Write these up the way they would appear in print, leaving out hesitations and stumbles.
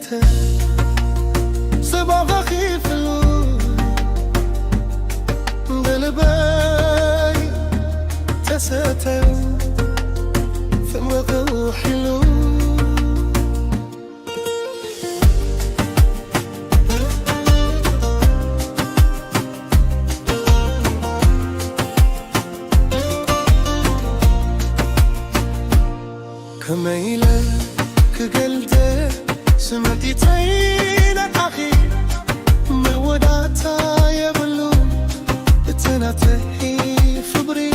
متى صباح خفيف قلبي تساتر ثم روحي له كميلة كقلده سمعتي تينك أخي موداتا يبلو تناتهي فبري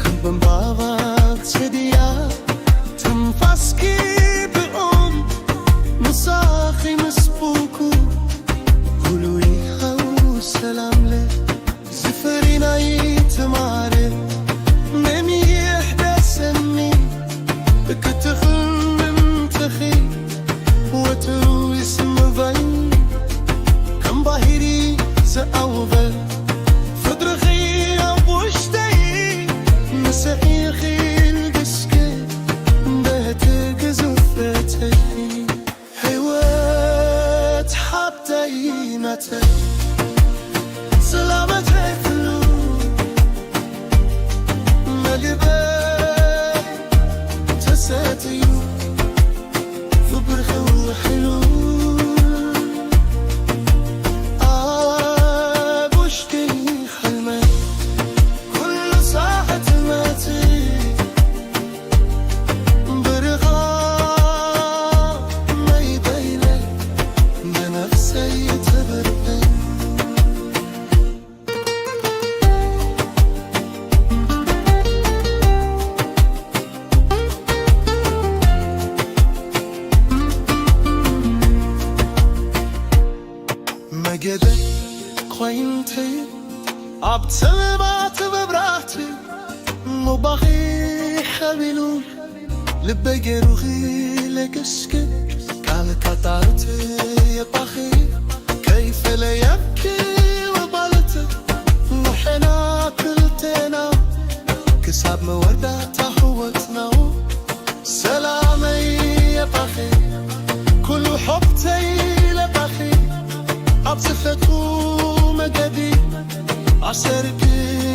كم بمبابك سديا تنفسكي بأم مساخي مسبوكو قولوي هاو سلام لي زفرينا يتماري نمي يحدى سمي كتخل من تخي وتروي اسم فين كم باهري سأوبل فدرخي أبوشتي مسعي خيل دسكي بهتك زفتي حيوات حبتي متى سلامتي فلو مقبل ساتيو فبرخو حلو بوشتي حلمة كل ساعة ماتي برخا ما يبيني بنفسي يتبرقين مجدك قوينتي عبتبات ببراتي مباخي حبيلو لبقى روحي لكشكي قال كتارتي يا باخي كيف لا يبكي وبالتي وحنا كلتنا كساب مودة تحوتنا سلامي يا باخي كل حبتي لباخي عبصفتو مجدي عسركي